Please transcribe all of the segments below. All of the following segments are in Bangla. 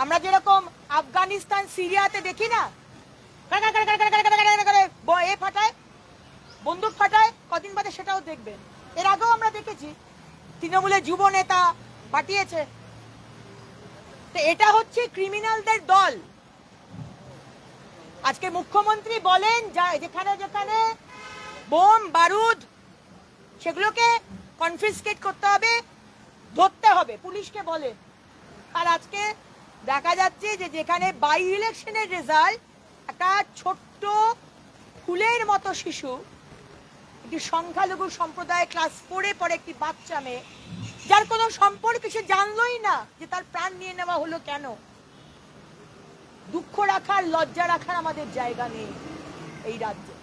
আমরা যেরকম আফগানিস্তান সিরিয়াতে দেখি না, এ ফাটায়, বন্দুক ফাটায়, কদিন বাদে সেটাও দেখবেন। এর আগেও আমরা দেখেছি তৃণমূলের যুব নেতা পাঠিয়েছে। তো এটা হচ্ছে ক্রিমিনালদের দল। আজকে মুখ্যমন্ত্রী বলেন যেখানে যেখানে বোম বারুদ সেগুলোকে কনফিসকেট করতে হবে, ধরতে হবে, পুলিশকে বলে। আর আজকে দেখা যাচ্ছে যে যেখানে বাই ইলেকশনের রেজাল্ট, একটা ছোট্ট ফুলের মতো শিশু, একটি সংখ্যালঘু সম্প্রদায় ক্লাস 4-এ পড়ে একটি বাচ্চা মেয়ে, যার কোনো সম্পর্ক সে জানলই না যে তার প্রাণ নিয়ে নেওয়া হলো কেন। দুঃখ রাখার, লজ্জা রাখার আমাদের জায়গা নেই এই রাজ্যে।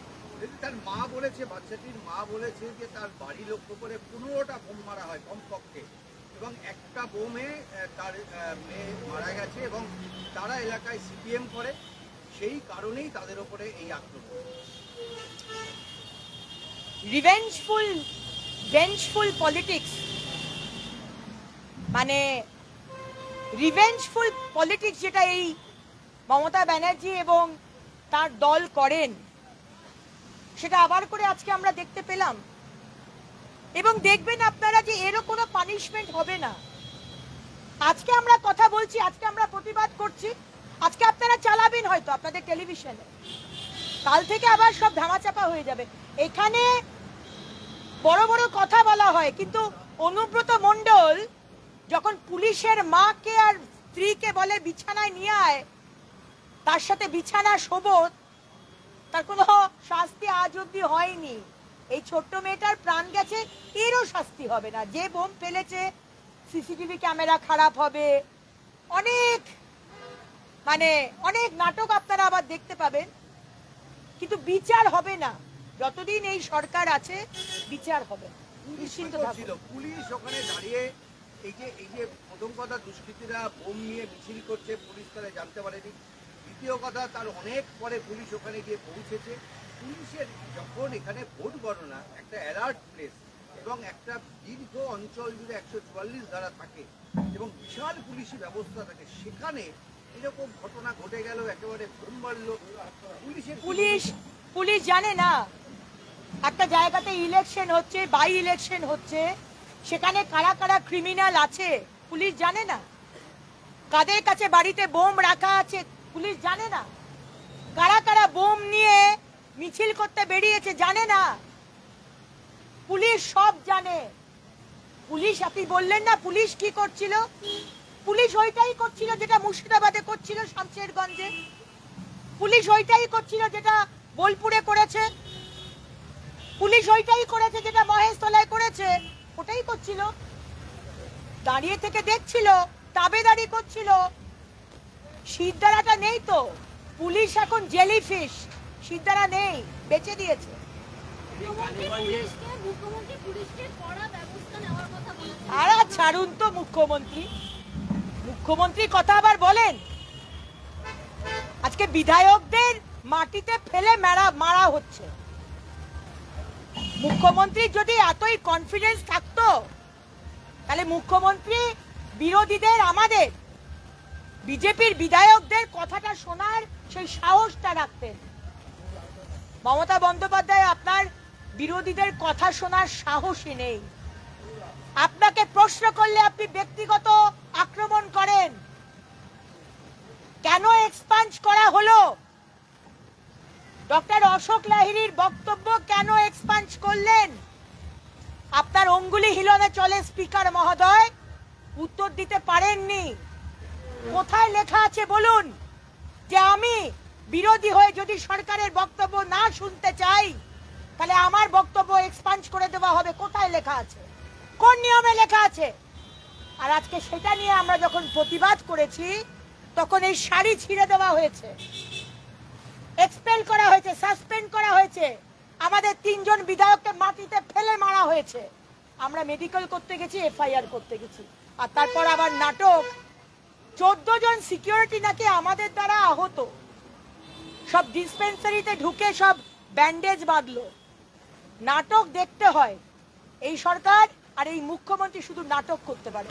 তার মা বলেছে, বাচ্চাটির মা বলেছে যে তার বাড়ি লক্ষ্য করে 15টা বোম মারা হয় কমপক্ষে, এবং একটা বোমে তার মেয়ে মারা গেছে, এবং তারা এলাকায় সিপিএম করে, সেই কারণেই তাদের উপরে এই আক্রমণ। রিভেঞ্জফুল পলিটিক্স, মানে রিভেঞ্জফুল পলিটিক্স যেটা এই মমতা ব্যানার্জি এবং তার দল করেন, সেটা আবার করে আজকে আমরা দেখতে পেলাম। এবং দেখবেন আপনারা যে এরও কোনো পানিশমেন্ট হবে না। আজকে আমরা কথা বলছি, আজকে আমরা প্রতিবাদ করছি, আজকে আপনারা চালাবেন হয়তো আপনাদের টেলিভিশনে, কাল থেকে আবার সব ধামাচাপা হয়ে যাবে। এখানে বড় বড় কথা বলা হয়, কিন্তু অনুব্রত মণ্ডল যখন পুলিশের মাকে আর স্ত্রীকে বলে বিছানায় নিয়ে আয়, তার সাথে বিছানা শোবত, তার কোনো শাস্তি আজ অব্দি হয়নি। এই ছোট্ট মেয়েটার প্রাণ গেছে, এরও শাস্তি হবে না। যে বোম ফেলেছে সিসিটিভি ক্যামেরা খারাপ হবে, অনেক নাটক আপনারা আবার দেখতে পাবেন, কিন্তু বিচার হবে না। যতদিন এই সরকার আছে বিচার হবে। নিশ্চিন্ত থাকুন। পুলিশ ওখানে দাঁড়িয়ে এই যে প্রথম কথা, দুষ্কৃতীরা বোম নিয়ে মিছিল করছে, পুলিশ তারা জানতে পারেনি। দ্বিতীয় কথা, তার অনেক পরে পুলিশ ওখানে গিয়ে পৌঁছেছে। পুলিশের যখন এখানে ভোট গণনা, একটা অ্যালার্ট প্লেস এবং একটা দীর্ঘ অঞ্চল জুড়ে 144 ধারা থাকে এবং বিশাল পুলিশি ব্যবস্থা থাকে, সেখানে এরকম ঘটনা ঘটে গেল, একেবারে বোম মারল। পুলিশ জানে না একটা জায়গাতে ইলেকশন হচ্ছে, বাই ইলেকশন হচ্ছে, সেখানে কারা কারা ক্রিমিনাল আছে পুলিশ জানে না। কাদের কাছে বাড়িতে বোম রাখা আছে পুলিশ জানে না। কারা কারা বোম নিয়ে মিছিল করতে বেরিয়েছে জানে না। পুলিশ সব জানে। পুলিশ, আপনি বললেন না পুলিশ কি করছিল? পুলিশ ওইটাই করছিল যেটা মুর্শিদাবাদে করছিল, শামশেরগঞ্জে। পুলিশ ওইটাই করছিল যেটা বোলপুরে করেছে। পুলিশ ওইটাই করেছে যেটা মহেশতলায় করেছে, ওটাই করছিল। দাঁড়িয়ে থেকে দেখছিল, তাবেদারি করছিল। শিরদাঁড়াটা নেই তো, পুলিশ এখন জেলিফিশ, শিরদাঁড়া নেই, বেঁচে দিয়েছে। আর ছাড়ুন তো মুখ্যমন্ত্রী কথা আবার বলেন। আজকে বিধায়কদের মাটিতে ফেলে মারা হচ্ছে। মুখ্যমন্ত্রীর যদি এতই কনফিডেন্স থাকতো, তাহলে মুখ্যমন্ত্রী বিরোধীদের, আমাদের বিজেপির বিধায়কদের কথাটা শোনার সেই সাহসটা রাখতেন। মমতা বন্দ্যোপাধ্যায়, আপনার বিরোধীদের কথা শোনার সাহসই নেই। আপনাকে প্রশ্ন করলে আপনি ব্যক্তিগত আক্রমণ করেন। কেন এক্সপাঞ্জ করা হলো? ডক্টর অশোক লাহিড়ীর বক্তব্য কেন এক্সপাঞ্জ করলেন? আপনার অঙ্গুলি হিলনে চলে স্পিকার মহোদয়, উত্তর দিতে পারেননি। কোথায় লেখা আছে বলুন যে আমি বিরোধী হয়ে যদি সরকারের বক্তব্য না শুনতে চাই, তাহলে আমার বক্তব্য এক্সপাঞ্জ করে দেওয়া হবে? কোথায় লেখা আছে? কোন নিয়মে লেখা আছে? আর আজকে সেটা নিয়ে আমরা যখন প্রতিবাদ করেছি, তখন এই শাড়ি ছিঁড়ে দেওয়া হয়েছে, এক্সপেল করা হয়েছে, সাসপেন্ড করা হয়েছে, আমাদের 3 জন বিধায়ককে মাটিতে ফেলে মারা হয়েছে। আমরা মেডিকেল করতে গেছি, এফআইআর করতে গেছি, আর তারপর আবার নাটক। 14 জন সিকিউরিটি নাকি আমাদের দ্বারা আহত, সব ডিসপেন্সারিতে ঢুকে সব ব্যান্ডেজ বাঁধলো। নাটক দেখতে হয়। এই সরকার আর এই মুখ্যমন্ত্রী শুধু নাটক করতে পারে।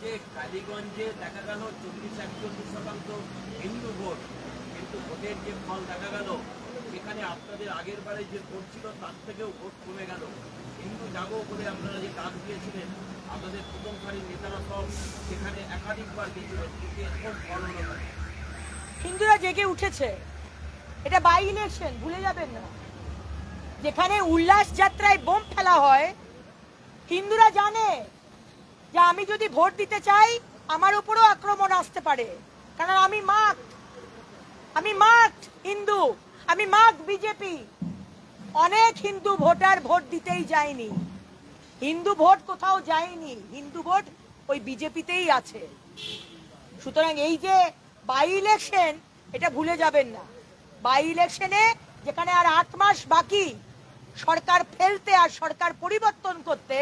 যে কালীগঞ্জে দেখা গেল 40-41% হিন্দু ভোট, কিন্তু ভোটের যে ফল দেখা গেল সেখানে আপনাদের আগের বারে যে ভোট ছিল তার থেকেও ভোট কমে গেল। হিন্দু জাগো বলে আপনারা যে ডাক দিয়েছিলেন, আপনাদের প্রথম সারির নেতারা সব সেখানে একাধিকবার গেছিলেন, কিন্তু এরকম ফল হলো না। হিন্দুরা জেগে উঠেছে, এটা বাই ইলেকশন, ভুলে যাবেন না। যেখানে উল্লাস যাত্রায় বোম ফেলা হয়, হিন্দুরা জানে যে আমি যদি ভোট দিতে চাই আমার উপরও আক্রমণ আসতে পারে, কারণ আমি মার্কড হিন্দু, আমি মার্কড বিজেপি। অনেক হিন্দু ভোটার ভোট দিতেই যায়নি, হিন্দু ভোট কোথাও যায়নি, হিন্দু ভোট ওই বিজেপিতেই আছে। সুতরাং এই যে বাই ইলেকশন, এটা ভুলে যাবেন না। বাই ইলেকশনে যেখানে আর 8 মাস বাকি সরকার ফেলতে আর সরকার পরিবর্তন করতে,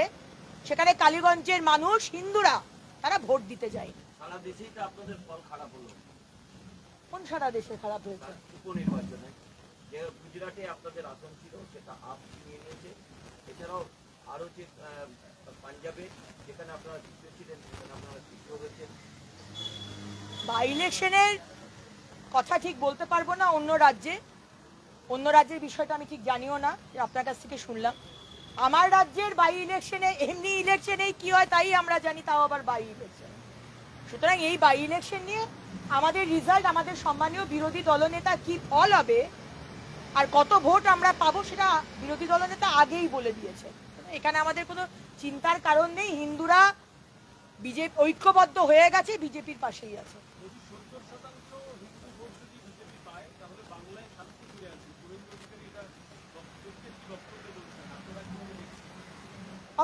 সেখানে কালীগঞ্জের মানুষ হিন্দুরা তারা ভোট দিতে যায়। সারা দেশেই তো আপনাদের ফল খারাপ হলো। কোন সারা দেশে খারাপ হয়েছে? উপনির্বাচনে যে গুজরাটে আপনাদের আসন ছিল সেটা আপ নিয়ে নিয়েছে, এছাড়াও আরো যে পাঞ্জাবে যেখানে আপনারা তৃতীয় ছিলেন সেখানে আপনারা তৃতীয় হয়েছেন। বাই ইলেকশনের কথা ঠিক বলতে পারবো না। অন্য রাজ্যের বিষয়টা আমি ঠিক জানিও না, আপনার কাছ থেকে শুনলাম। আমার রাজ্যের বাই ইলেকশনে, এমনি ইলেকশনেই কি হয় তাই আমরা জানি, তাও আবার বাই ইলেকশন। সুতরাং এই বাই ইলেকশন নিয়ে আমাদের রেজাল্ট, আমাদের সম্মানীয় বিরোধী দলনেতা কি ফল হবে আর কত ভোট আমরা পাবো সেটা বিরোধী দলনেতা আগেই বলে দিয়েছে। এখানে আমাদের কোনো চিন্তার কারণ নেই। হিন্দুরা বিজেপি ঐক্যবদ্ধ হয়ে গেছে, বিজেপির পাশেই আছে।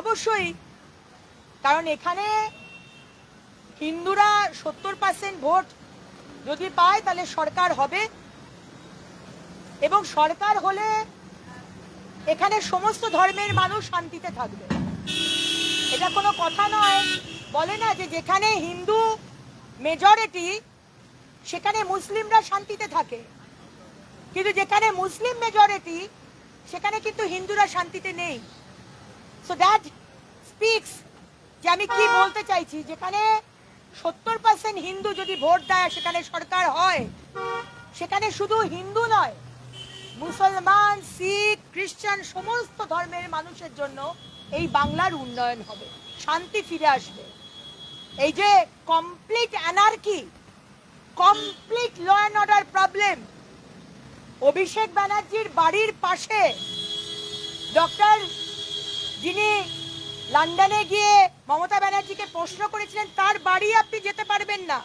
অবশ্যই, কারণ এখানে হিন্দুরা 70% ভোট যদি পায় তাহলে সরকার হবে, এবং সরকার হলে এখানে সমস্ত ধর্মের মানুষ শান্তিতে থাকবে। এটা কোনো কথা নয়। বলে না যে যেখানে হিন্দু মেজরিটি সেখানে মুসলিমরা শান্তিতে থাকে, কিন্তু যেখানে মুসলিম মেজরিটি সেখানে কিন্তু হিন্দুরা শান্তিতে নেই। সো দ্যাট স্পিক্স যে আমি কি বলতে চাইছি। যেখানে 70% হিন্দু যদি ভোট দেয় সেখানে সরকার হয়, সেখানে শুধু হিন্দু নয়, মুসলমান, শিখ, খ্রিস্টান সমস্ত ধর্মের মানুষের জন্য এই বাংলার উন্নয়ন হবে, শান্তি ফিরে আসবে। এই যে complete anarchy, complete law and order problem, Abhishek ব্যানার্জির বাড়ির পাশে ডক্টর যিনি লন্ডনে গিয়ে মমতা ব্যানার্জিকে প্রশ্ন করেছিলেন, তার বাড়ি আপনি যেতে পারবেন না,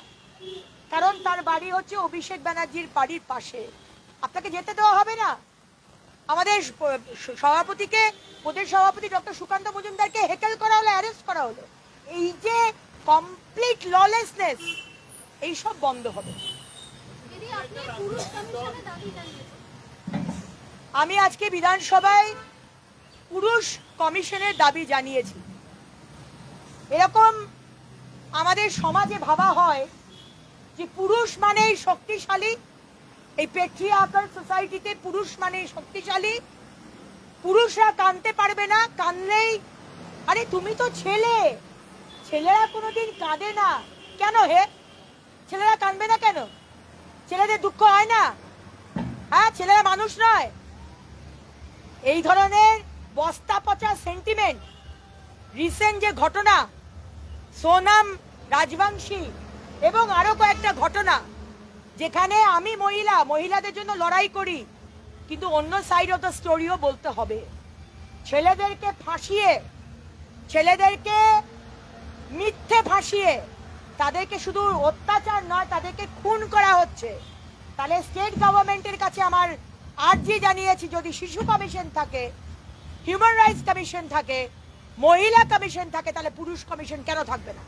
কারণ তার বাড়ি হচ্ছে অভিষেক ব্যানার্জির বাড়ির পাশে। আপনাকে যেতে দেওয়া হবে না। আমাদের সভাপতিকে, প্রদেশ সভাপতি ডক্টর সুকান্ত মজুমদারকে হেকেল করা হলো, অ্যারেস্ট করা হলো। এই যে কমপ্লিট ললেসনেস, এইসব বন্ধ হবে। আমি আজকে বিধানসভায় পুরুষ কমিশনের দাবি জানিয়েছি। এরকম আমাদের সমাজে ভাবা হয় যে পুরুষ মানেই শক্তিশালী, এই পেট্রিয়ার্কাল সোসাইটিতে পুরুষ মানেই শক্তিশালী, পুরুষরা কাঁদতে পারবে না, কাঁদলেই আরে তুমি তো ছেলে, ছেলেরা কোনোদিন কাঁদে না কেন? হে, ছেলেরা কাঁদবে না কেন? ছেলেদের দুঃখ হয় না? হ্যাঁ, ছেলেরা মানুষ নয়? এই ধরনের বস্তা পচা সেন্টিমেন্ট, রিসেন্ট যে ঘটনা সোনাম রাজবংশী এবং আরো কয়েকটা ঘটনা, যেখানে আমি মহিলাদের জন্য লড়াই করি, কিন্তু অন্য সাইড অফ দ্য স্টোরিও বলতে হবে। ছেলেদেরকে ফাঁসিয়ে, ছেলেদেরকে মিথ্যে ফাঁসিয়ে, তাদেরকে শুধু অত্যাচার নয় তাদেরকে খুন করা হচ্ছে। তাহলে স্টেট গভর্নমেন্টের কাছে আমার আর্জি জানিয়েছি, যদি শিশু কমিশন থাকে, হিউম্যান রাইটস কমিশন থাকে, মহিলা কমিশন থাকে, তাহলে পুরুষ কমিশন কেন থাকবে না?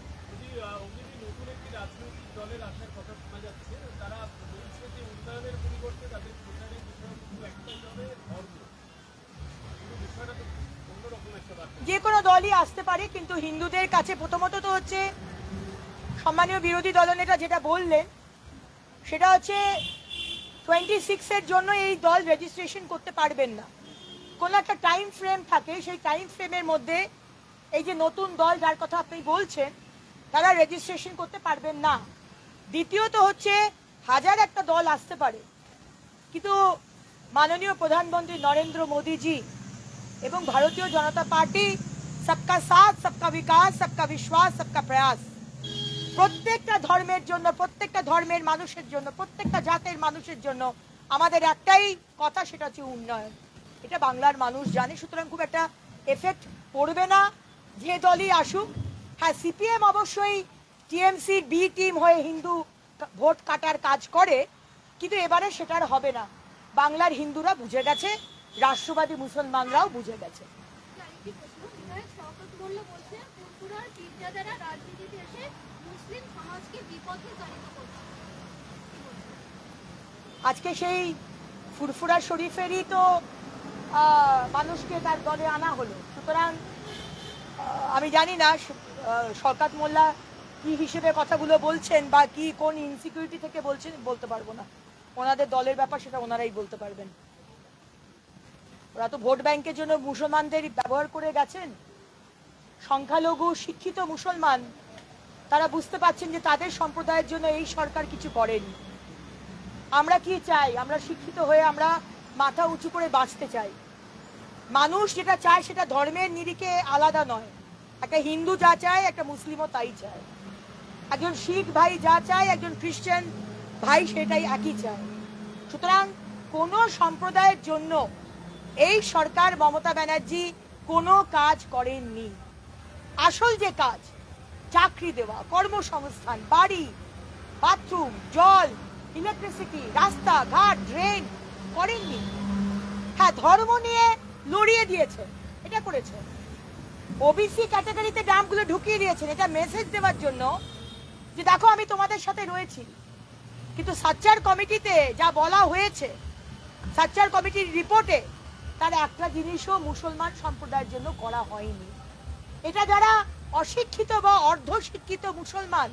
যে কোনো দলই আসতে পারে, কিন্তু হিন্দুদের কাছে প্রথমত তো হচ্ছে সম্মানীয় বিরোধী দলনেতা যেটা বললেন সেটা হচ্ছে 26-এর জন্য এই দল রেজিস্ট্রেশন করতে পারবেন না। কোনো একটা টাইম ফ্রেম থাকে, সেই টাইম ফ্রেমের মধ্যে এই যে নতুন দল যার কথা আপনি বলছেন তারা রেজিস্ট্রেশন করতে পারবেন না। দ্বিতীয়ত হচ্ছে হাজার একটা দল আসতে পারে, কিন্তু মাননীয় প্রধানমন্ত্রী নরেন্দ্র মোদীজি এবং ভারতীয় জনতা পার্টি সবকা সাথ সবকা বিকাশ সবকা বিশ্বাস সবকা প্রয়াস, প্রত্যেকটা ধর্মের জন্য, প্রত্যেকটা ধর্মের মানুষের জন্য, প্রত্যেকটা জাতের মানুষের জন্য আমাদের একটাই কথা, সেটা হচ্ছে উন্নয়ন। এটা বাংলার মানুষ জানে, সুতরাং খুব একটা এফেক্ট পড়বে না যে দলই আসুক। হ্যাঁ, সিপিএম অবশ্যই টিএমসি বি টিম হয়ে হিন্দু ভোট কাটার কাজ করে, কিন্তু এবারে সেটা আর হবে না। বাংলার হিন্দুরা বুঝে গেছে, রাষ্ট্রবাদী মুসলমানরাও বুঝে গেছে। আজকে সেই ফুরফুরা শরীফেরই তো মানুষকে তার দলে আনা হলো। সুতরাং আমি জানি না শওকত মোল্লা কি হিসেবে কথাগুলো বলছেন বা কি কোন ইনসিকিউরিটি থেকে বলছেন, বলতে পারবো না। ওনাদের দলের ব্যাপার, সেটা ওনারাই বলতে পারবেন। ওরা তো ভোট ব্যাংকের জন্য মুসলমানদের ব্যবহার করে গেছেন। সংখ্যালঘু শিক্ষিত মুসলমান তারা বুঝতে পারছেন যে তাদের সম্প্রদায়ের জন্য এই সরকার কিছু করেনি। আমরা কি চাই? আমরা শিক্ষিত হয়ে আমরা মাথা উঁচু করে বাঁচতে চাই। মানুষ যেটা চায় সেটা ধর্মের নিরিখে আলাদা নয়। একটা হিন্দু যা চায় একটা মুসলিমও তাই চায়, একজন শিখ ভাই যা চায় একজন খ্রিস্টান ভাই সেটাই একই চায়। সুতরাং কোনো সম্প্রদায়ের জন্য এই সরকার মমতা ব্যানার্জি কোনো কাজ করেননি। আসল যে কাজ, চাকরি দেওয়া, কর্মসংস্থান, বাড়ি, বাথরুম, জল, ইলেকট্রিসিটি, রাস্তা ঘাট, ড্রেন করেননি। হ্যাঁ, ধর্ম নিয়ে লড়িয়ে দিয়েছে, এটা করেছে। ওবিসি ক্যাটাগরিতে নামগুলো ঢুকিয়ে দিয়েছেন, এটা মেসেজ দেওয়ার জন্য যে দেখো আমি তোমাদের সাথে রয়েছি। কিন্তু সাচ্চার কমিটিতে যা বলা হয়েছে, সাচ্চার কমিটির রিপোর্টে, তার একটা জিনিসও মুসলমান সম্প্রদায়ের জন্য করা হয়নি। এটা যারা অশিক্ষিত বা অর্ধশিক্ষিত মুসলমান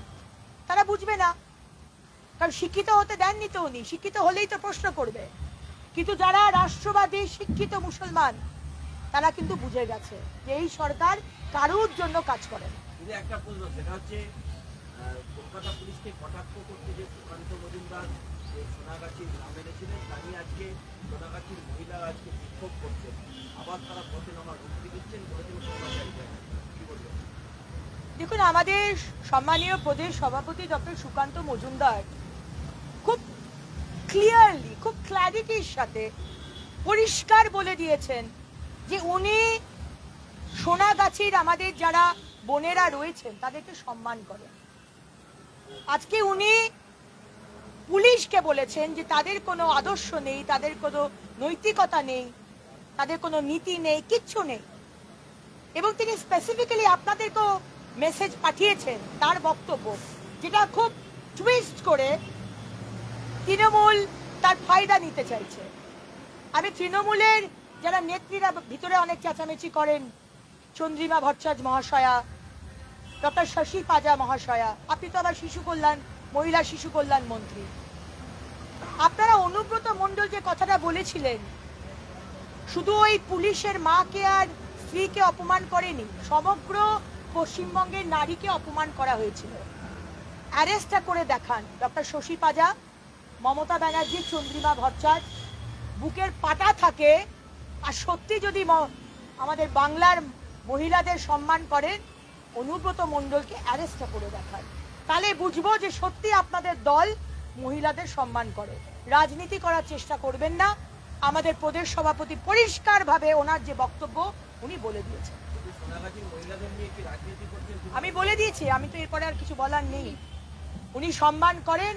তারা বুঝবে না, কারণ শিক্ষিত হতে দেননি তো উনি। শিক্ষিত হলেই তো প্রশ্ন করবে। কিন্তু যারা রাষ্ট্রবাদী শিক্ষিত মুসলমান তারা কিন্তু বুঝে গেছে যে এই সরকার কারোর জন্য কাজ করে না। একটা প্রশ্ন, সেটা হচ্ছে কলকাতা পুলিশকে কটাক্ষ করতে যে সুকান্ত মজুমদার যে সোনাগাছির নাম এনেছিলেন, তা নিয়ে আজকে সোনাগাছির মহিলা আজকে বিক্ষোভ করছেন, আবার তারা পথে নামার হুমকি দিচ্ছেন, বলেছেন ক্ষমা চাইবেন। কি বলবেন? দেখুন, আমাদের সম্মানীয় প্রদেশ সভাপতি ডক্টর সুকান্ত মজুমদার খুব ক্লিয়ারলি, খুব ক্ল্যারিটির সাথে পরিষ্কার বলে দিয়েছেন যে উনি সোনাগাছির আমাদের যারা বোনেরা রয়েছেন তাদেরকে সম্মান করেন। আজকে উনি পুলিশকে বলেছেন যে তাদের কোনো আদর্শ নেই, তাদের কোনো নৈতিকতা নেই, তাদের কোনো নীতি নেই, কিচ্ছু নেই। এবং তিনি স্পেসিফিক্যালি আপনাদেরকেও মেসেজ পাঠিয়েছেন তার বক্তব্য, যেটা খুব টুইস্ট করে তৃণমূল তার ফায়দা নিতে চাইছে। আমি তৃণমূলের যারা নেত্রীরা ভিতরে অনেক চেঁচামেচি করেন, চন্দ্রিমা ভট্টাচার্য মহাশয়া, ডক্টর শশী পাজা মহাশয়া, আপনি তো আবার শিশু কল্যাণ, মহিলা শিশু কল্যাণ মন্ত্রী, আপনারা অনুব্রত মণ্ডল যে কথাটা বলেছিলেন, শুধু ওই পুলিশের মাকে আর স্ত্রীকে অপমান করেনি, সমগ্র পশ্চিমবঙ্গের নারীকে অপমান করা হয়েছিল। অ্যারেস্টটা করে দেখান ডক্টর শশী পাজা, মমতা ব্যানার্জি, চন্দ্রিমা ভট্টাচার্য বুকের পাটা থাকে আর সত্যি যদি আমাদের বাংলার মহিলাদের সম্মান করেন, অনুব্রত মণ্ডলকে অ্যারেস্টটা করে দেখান, তাহলে বুঝবো যে সত্যি আপনাদের দল মহিলাদের সম্মান করে। রাজনীতি করার চেষ্টা করবেন না। আমাদের প্রদেশ সভাপতি পরিষ্কারভাবে ওনার যে বক্তব্য উনি বলে দিয়েছেন। আমি বলে দিয়েছি, আমি তো এরপরে আর কিছু বলার নেই। উনি সম্মান করেন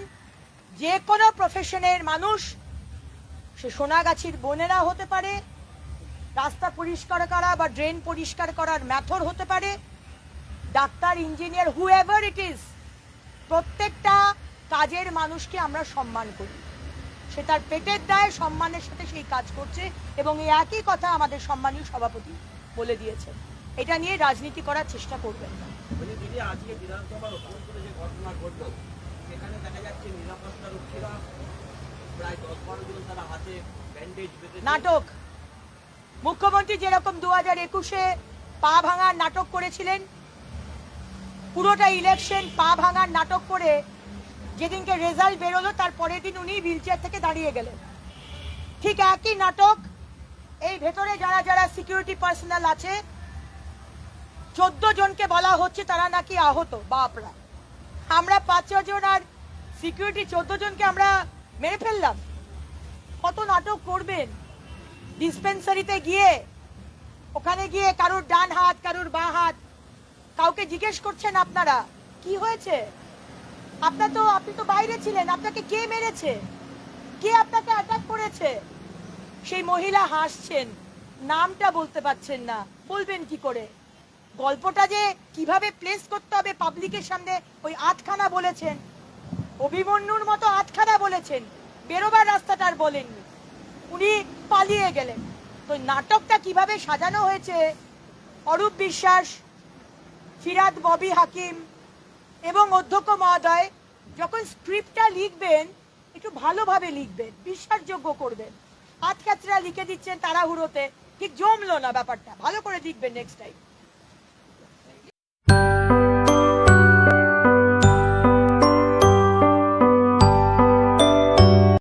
যে কোনো প্রফেশনের মানুষ, সে সোনাগাছির বোনেরা হতে পারে, রাস্তা পরিষ্কার করা বা ড্রেন পরিষ্কার করার ম্যাথর হতে পারে, doctor, engineer, whoever it is, প্রত্যেকটা কাজের মানুষকে আমরা সম্মান করি। সে তার পেটের দায়ে সম্মানের সাথে সেই কাজ করছে এবং এই একই কথা আমাদের সম্মানীয় সভাপতি বলে দিয়েছেন। এটা নিয়ে রাজনীতি করার চেষ্টা করবেন না। আজকে বিধানসভার অভ্যন্তরে যে ঘটনা ঘটল, সেখানে দেখা যাচ্ছে নিরাপত্তা রক্ষীরা প্রায় 10-12 জন তারা হাতে ব্যান্ডেজ বেঁধে নাটক। মুখ্যমন্ত্রী যেরকম 2021-এ পা ভাঙার নাটক করেছিলেন, পুরোটা ইলেকশন পা ভাঙার নাটক করে যেদিনকে রেজাল্ট বেরোলো তার পরের দিন উনি হুইলচেয়ার থেকে দাঁড়িয়ে গেলেন। ঠিক একই নাটক এই ভেতরে যারা যারা সিকিউরিটি পার্সোনাল আছে 14 জনকে বলা হচ্ছে তারা নাকি আহত। বাপরা, আমরা 5-6 জন আর সিকিউরিটি 14 জনকে আমরা মেরে ফেললাম। কত নাটক করবেন? ডিসপেন্সারিতে গিয়ে ওখানে গিয়ে কারুর ডান হাত কারুর বাঁ হাত কাউকে জিজ্ঞেস করছেন আপনারা কি হয়েছে? আপনি তো বাইরে ছিলেন, আপনাকে কে মেরেছে, কে আপনাকে অ্যাটাক করেছে? সেই মহিলা হাসছেন, নামটা বলতে পারছেন না, বলবেন কি করে? গল্পটা যে কিভাবে প্লেস করতে হবে পাবলিকের সামনে ওই আটখানা বলেছেন, অভিমন্যুর মতো আটখানা বলেছেন, বেরোবার রাস্তাটা আর বলেননি, উনি পালিয়ে গেলেন। তো নাটকটা কিভাবে সাজানো হয়েছে অরূপ বিশ্বাস, ফিরাদ ববি হাকিম এবং অধ্যক্ষ মহোদয় যখন স্ক্রিপ্টটা লিখবেন একটু ভালোভাবে লিখবেন, বিশ্বাসযোগ্য করবেন। আটকাচরা লিখে দিচ্ছেন তাড়াহুড়োতে, ঠিক জমলো না ব্যাপারটা, ভালো করে লিখবেন নেক্সট টাইম।